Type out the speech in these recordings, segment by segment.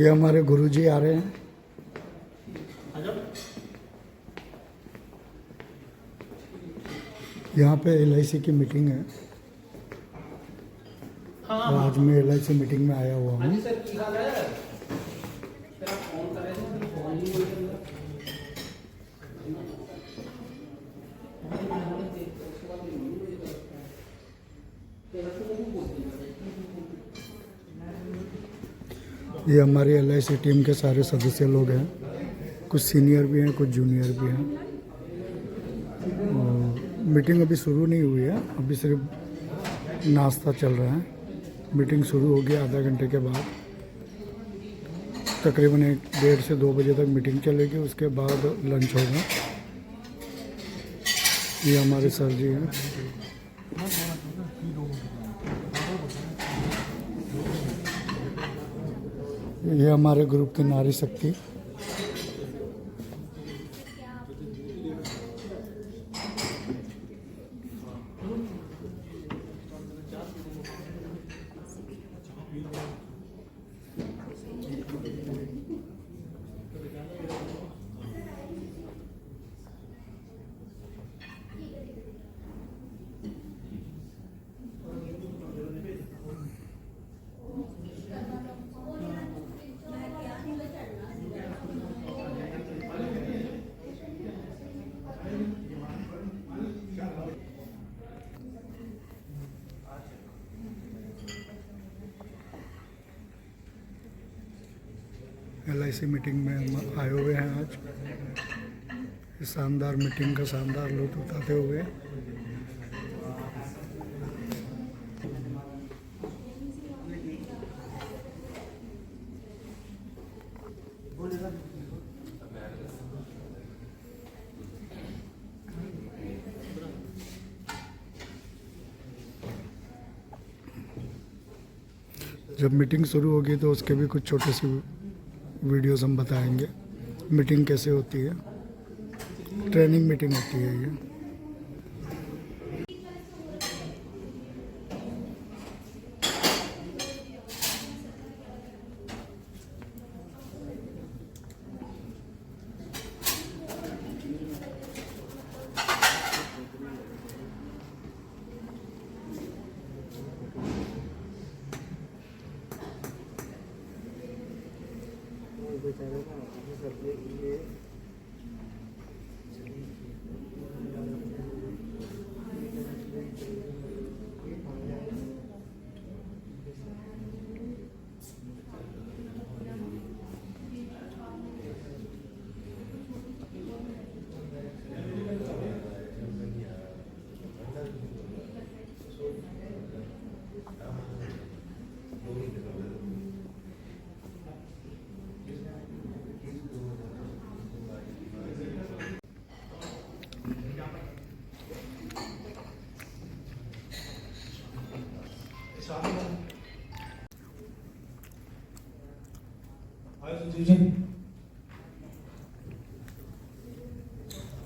ये हमारे गुरुजी आ रहे हैं। यहाँ पे LIC की मीटिंग है। और आज मैं LIC मीटिंग में आया हुआ हूँ। ये हमारी LIC टीम के सारे सदस्य लोग हैं। कुछ सीनियर भी हैं, कुछ जूनियर भी हैं। मीटिंग अभी शुरू नहीं हुई है, अभी सिर्फ नाश्ता चल रहा है। मीटिंग शुरू होगी आधा घंटे के बाद। तकरीबन 1:30 से 2 बजे तक मीटिंग चलेगी, उसके बाद लंच होगा। ये हमारे सर जी हैं। ये हमारे ग्रुप की नारी शक्ति। LIC मीटिंग में हम आए हुए हैं आज। इस शानदार मीटिंग का शानदार लुत्फ उठाते हुए जब मीटिंग शुरू होगी तो उसके भी कुछ छोटे से वीडियोस हम बताएंगे। मीटिंग कैसे होती है, ट्रेनिंग मीटिंग होती है ये।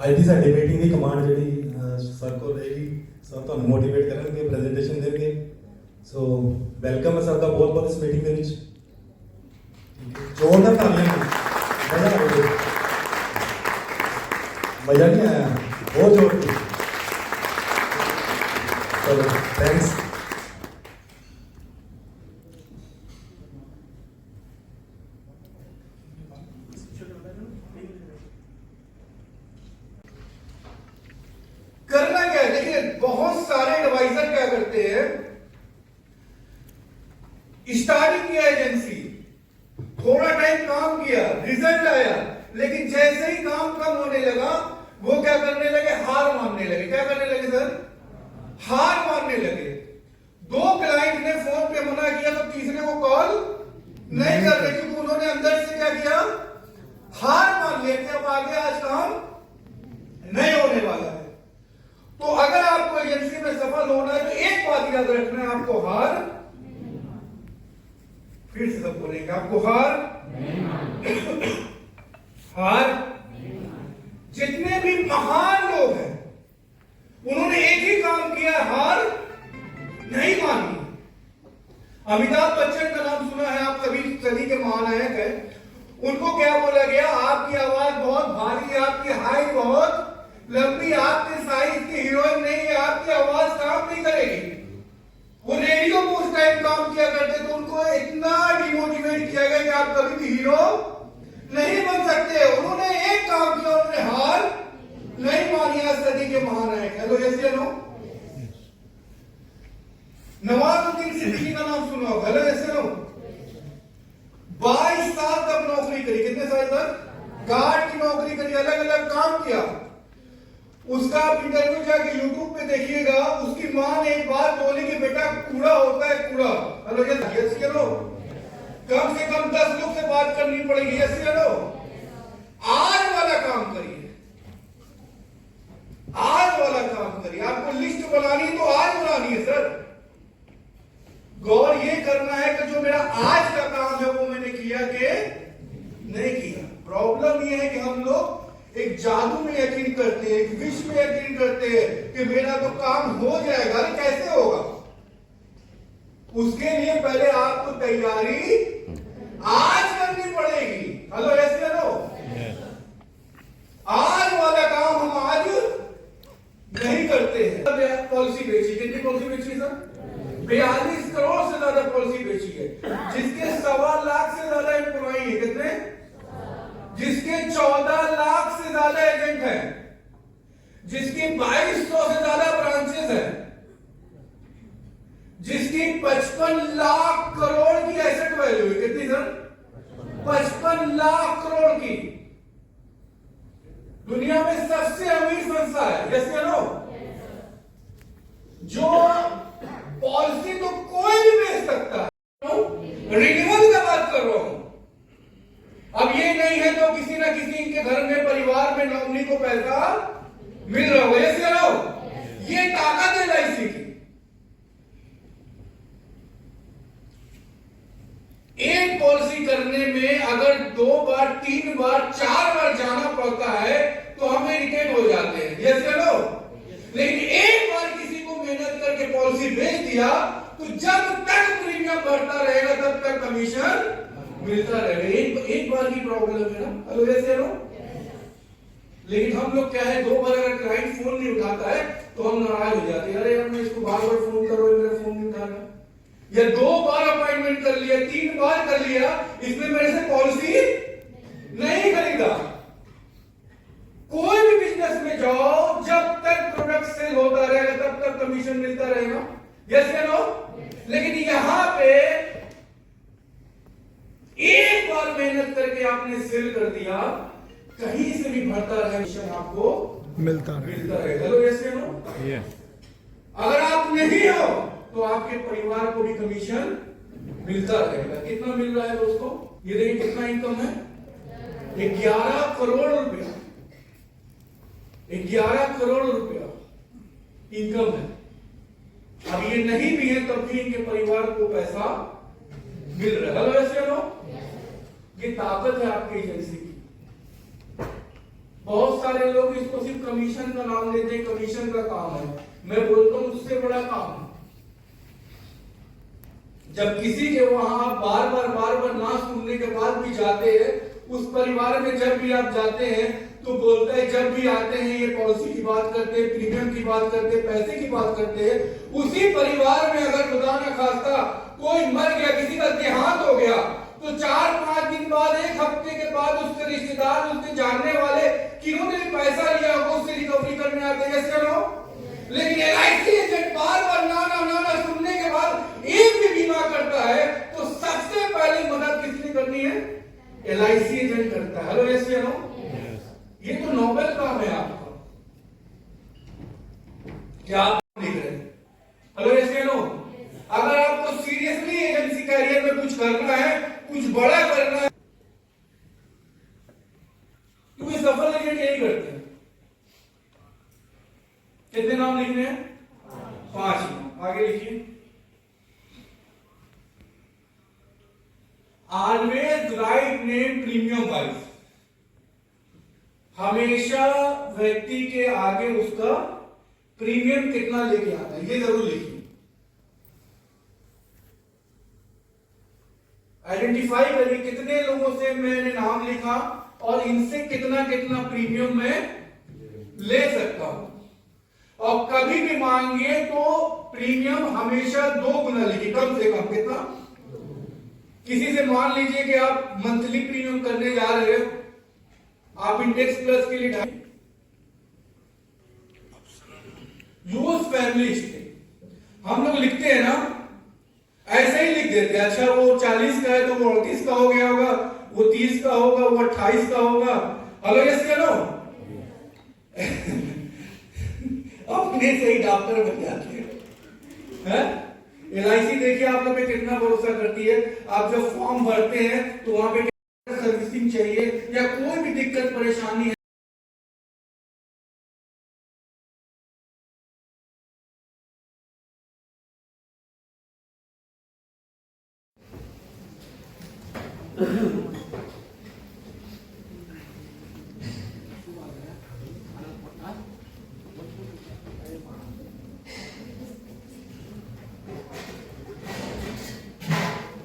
ਅੱਜ ਦੀ ਸਾਡੀ ਮੀਟਿੰਗ ਦੀ ਕਮਾਂਡ ਜਿਹੜੀ ਸਰ ਕੋਲ ਰਹੇਗੀ। ਸਰ ਤੁਹਾਨੂੰ ਮੋਟੀਵੇਟ ਕਰਨਗੇ, ਪ੍ਰੈਜੈਂਟੇਸ਼ਨ ਦੇਣਗੇ। ਸੋ ਵੈਲਕਮ ਹੈ ਸਰ ਦਾ ਬਹੁਤ ਬਹੁਤ ਇਸ ਮੀਟਿੰਗ ਦੇ ਵਿੱਚ। ਜ਼ੋਰਦਾਰ ਤਾਲੀਆਂ। ਮਜ਼ਾ ਨਹੀਂ ਆਇਆ, ਬਹੁਤ ਜ਼ੋਰ ਦੀ। ਚਲੋ ਥੈਂक्स। करना क्या है? देखिए बहुत सारे एडवाइजर क्या करते हैं, स्टार्टिंग किया एजेंसी, थोड़ा टाइम काम किया, रिजल्ट आया, लेकिन जैसे ही काम कम होने लगा वो क्या करने लगे, हार मानने लगे। क्या करने लगे सर? हार मानने लगे। 2 क्लाइंट ने फोन पे मना किया तो तीसरे को कॉल नहीं कर रहे, क्योंकि उन्होंने अंदर से क्या किया, हार मान लिया कि अब आगे आज काम नहीं होने वाला है। तो अगर आपको एजेंसी में सफल होना है तो एक बात याद रखना है, आपको हार, फिर से सब बोलेंगे, आपको हार हार। जितने भी महान लोग हैं उन्होंने एक ही काम किया, हार नहीं मानी। अमिताभ बच्चन का नाम सुना है आप सभी के महानायक है। उनको क्या बोला गया, आपकी आवाज बहुत भारी है, आपकी हाइट बहुत लंबी, आपके साइज की हीरोइन नहीं है, आपकी आवाज काम नहीं करेगी। वो रेडियो में उस टाइम काम किया करते तो उनको इतना डिमोटिवेट किया गया कि आप कभी भी हीरो नहीं बन सकते। उन्होंने एक काम किया, उन्होंने हार नहीं मानी। आज सदी के महानायक। हेलो यस या नो? नवाजुद्दीन सिद्दीकी का नाम सुना होगा। हेलो यस या नो? 22 साल तक नौकरी करी। कितने साल तक? गार्ड की नौकरी करी, अलग अलग काम किया। उसका आप इंटरव्यू जाके यूट्यूब पे देखिएगा। उसकी मां ने एक बात बोली कि बेटा कूड़ा होता है कूड़ा। हेलो यस या नो? कम से कम 10 लोग से बात करनी पड़ेगी। यस या नो? आज वाला काम करिए, आज वाला काम करिए। आपको लिस्ट बनानी है तो आज बनानी है सर। गौर ये करना है कि जो मेरा आज का काम है वो मैंने किया कि नहीं किया। प्रॉब्लम ये है कि हम लोग एक जादू में यकीन करते हैं, एक विश में यकीन करते हैं कि मेरा तो काम हो जाएगा। अरे कैसे होगा? उसके लिए पहले आपको तैयारी आज करनी पड़ेगी। हेलो यस या नो? आज वाला काम हम आज नहीं करते हैं। पॉलिसी बेची, कितनी पॉलिसी बेची सर? 42 करोड़ से ज्यादा पॉलिसी बेची है। जिसके 1.25 लाख से ज्यादा एम्प्लॉई है। कितने? जिसके 14 लाख से ज्यादा एजेंट हैं, जिसकी 2200 से ज्यादा ब्रांचेस हैं, जिसकी 55 लाख करोड़ की एसेट वैल्यू है। कितनी सर? 55 लाख करोड़ की। दुनिया में सबसे अमीर संस्था है। यस या नो? जो पॉलिसी तो कोई भी बेच सकता है। रिन्यूअल का बात कर रहा हूं। अब ये नहीं है तो किसी ना किसी के घर में परिवार में नौकरी को पैसा मिल रहा हो। यस या नो? ये ताकत है एलआईसी की। एक पॉलिसी करने में अगर 2 बार 3 बार 4 बार जाना पड़ता है तो हमें इरिटेट हो जाते हैं। यस या नो? लेकिन एक बार किसी को मेहनत करके पॉलिसी बेच दिया तो जब तक प्रीमियम बढ़ता रहेगा तब तक कमीशन मिलता रहेगा। एक बार की प्रॉब्लम है ना। हेलो यस या नो? लेकिन हम लोग क्या है, 2 बार अगर क्लाइंट फोन नहीं उठाता है तो हम नाराज हो जाते हैं। अरे यार मैं इसको बार बार फोन कर रहा हूं, मेरा फोन नहीं उठा रहा। या 2 बार अपॉइंटमेंट कर लिया, 3 बार कर लिया, इसमें मेरे से पॉलिसी नहीं खरीदा। कोई भी बिजनेस में जाओ, जब तक प्रोडक्ट सेल होता रहेगा तब तक कमीशन मिलता रहेगा। यस या नो? लेकिन यहां पे एक बार मेहनत करके आपने सेल कर दिया, कहीं से भी बढ़ता रहे कमीशन आपको मिलता रहेगा। हेलो यस या नो? अगर आप नहीं हो तो आपके परिवार को भी कमीशन मिलता रहेगा। कितना मिल रहा है दोस्तों? ये देखिए कितना इनकम है। 11 करोड़ रुपया, 11 करोड़ रुपया इनकम है। अब ये नहीं भी है तब भी इनके परिवार को पैसा मिल रहा है। हेलो यस या नो? ये ताकत है आपकी एजेंसी की। बहुत सारे लोग इसको सिर्फ कमीशन का नाम लेते हैं, कमीशन का काम है। मैं बोलता हूं उससे बड़ा काम है। जब किसी के वहां आप बार बार ना सुनने के बाद भी जाते हैं, उस परिवार में जब भी आप जाते हैं तो बोलता है, जब भी आते हैं ये पॉलिसी की बात करते हैं, प्रीमियम की बात करते हैं, पैसे की बात करते हैं। उसी परिवार में अगर खुदा न खास्ता कोई मर गया, किसी का देहांत हो गया, तो 4-5 दिन बाद, 1 हफ्ते के बाद उसके रिश्तेदार, उसके जानने वाले किन्होंने भी पैसा लिया वो उससे रिकवरी करने आते हैं। चलो, लेकिन एलआईसी एजेंट बार बार ना सुनने के बाद एक भी बीमा करता है तो सबसे पहले मदद किसने करनी है? एलआईसी एजेंट करता है। हेलो यस या नो? ये तो नोबेल काम है आपका। क्या आप लिख रहे हैं? हेलो यस या नो? अगर आपको सीरियसली एजेंसी कैरियर में कुछ करना है, कुछ बड़ा करना है, क्योंकि सफल एजेंट यही करते हैं। कितने नाम लिखने हैं? 5 नाम। आगे लिखिए। Always write name premium wise. हमेशा व्यक्ति के आगे उसका प्रीमियम कितना लेके आता है ये जरूर लिखिए। आइडेंटिफाई करिए कितने लोगों से मैंने नाम लिखा और इनसे कितना कितना प्रीमियम मैं ले सकता हूं। और कभी भी मांगिए तो प्रीमियम हमेशा 2 गुना लीजिए, कम से कम कितना। किसी से मान लीजिए कि आप मंथली प्रीमियम करने जा रहे हो, आप इंडेक्स प्लस के लिए यूज फैमिली हम लोग लिखते हैं ना, ऐसे ही लिख देते हैं। अच्छा वो 40 का है तो वो 38 का हो गया होगा, वो 30 का होगा, वो 28 का होगा। हेलो यस करो अपने से ही डॉक्टर बन जाते हैं। LIC देखिए आप लोग पे कितना भरोसा करती है। आप जब फॉर्म भरते हैं तो वहां पे सर्विसिंग चाहिए या कोई भी दिक्कत परेशानी है,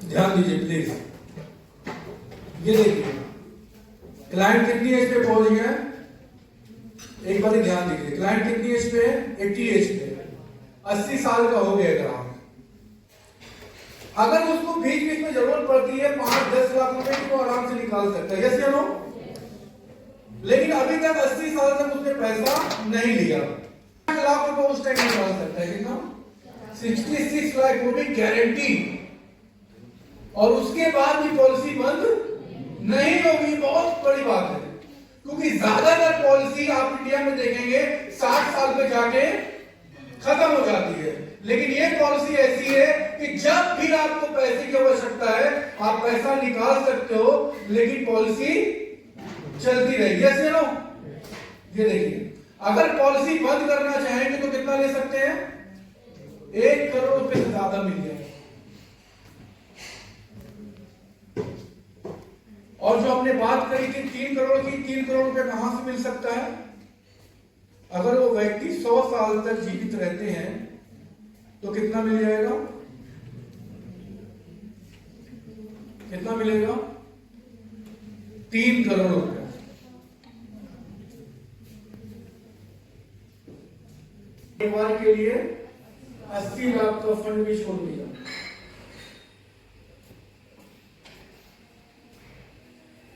ध्यान दीजिए प्लीज। ये देखिए क्लाइंट कितनी एज पे पहुंच गया, एक बार ध्यान दीजिए। क्लाइंट कितनी एज पे है? 80 एज पे, 80 साल का हो गया ग्राहक। अगर उसको बीच बीच में जरूरत पड़ती है 5-10 लाख रुपए की तो आराम से निकाल सकता है, यस या नो? लेकिन अभी तक 80 साल तक उसने पैसा नहीं लिया। 5 लाख रुपए उस टाइम निकाल सकता है, कितना? 66 लाख, वो भी गारंटी। और उसके बाद भी पॉलिसी बंद नहीं होगी। बहुत बड़ी बात है, क्योंकि ज्यादातर पॉलिसी आप इंडिया में देखेंगे 60 साल पे जाके खत्म हो जाती है। लेकिन ये पॉलिसी ऐसी है कि जब भी आपको पैसे की आवश्यकता है आप पैसा निकाल सकते हो, लेकिन पॉलिसी चलती रहेगी, यस या नो? ये देखिए, अगर पॉलिसी बंद करना चाहेंगे तो कितना ले सकते हैं? 1 करोड़ रुपए से ज्यादा मिल जाएगा। और जो हमने बात करी थी 3 करोड़ की, 3 करोड़ रुपए कहां से मिल सकता है? अगर वो व्यक्ति 100 साल तक जीवित रहते हैं तो कितना मिल जाएगा? कितना मिलेगा? 3 करोड़ रुपए। परिवार के लिए 80 लाख का फंड भी छोड़ दिया।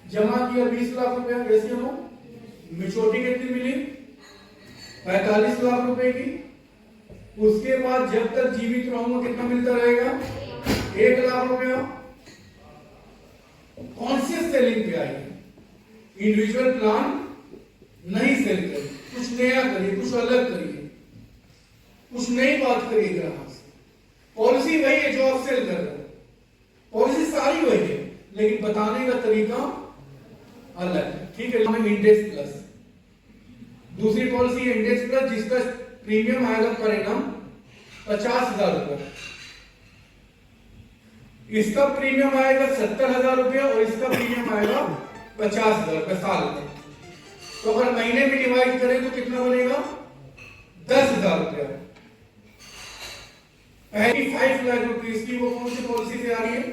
जमा किया 20 लाख रुपया, कैसे हो? मेच्योरिटी कितनी मिली? 45 लाख रुपए की। उसके बाद जब तक जीवित रहूंगा कितना मिलता रहेगा? 1 लाख रुपया। कॉन्शियस सेलिंग पे आइए, इंडिविजुअल प्लान नहीं सेल करिए, कुछ नया करिए, कुछ अलग करिए, कुछ नई बात करिए ग्राहक से। पॉलिसी वही है जो आप सेल कर रहे हो, पॉलिसी सारी वही है, लेकिन बताने का तरीका अलग है, ठीक है? इंडेक्स प्लस दूसरी पॉलिसी है इंडेक्स प्लस, जिसका प्रीमियम आएगा पर एनम 50,000 रुपए। इसका प्रीमियम आएगा 70,000 रुपए और इसका प्रीमियम आएगा 50,000 रुपए साल में। तो अगर महीने में डिवाइड करें तो कितना बनेगा? 10,000 रुपया। 5 लाख रुपीस की वो कौन सी पॉलिसी से आ रही है?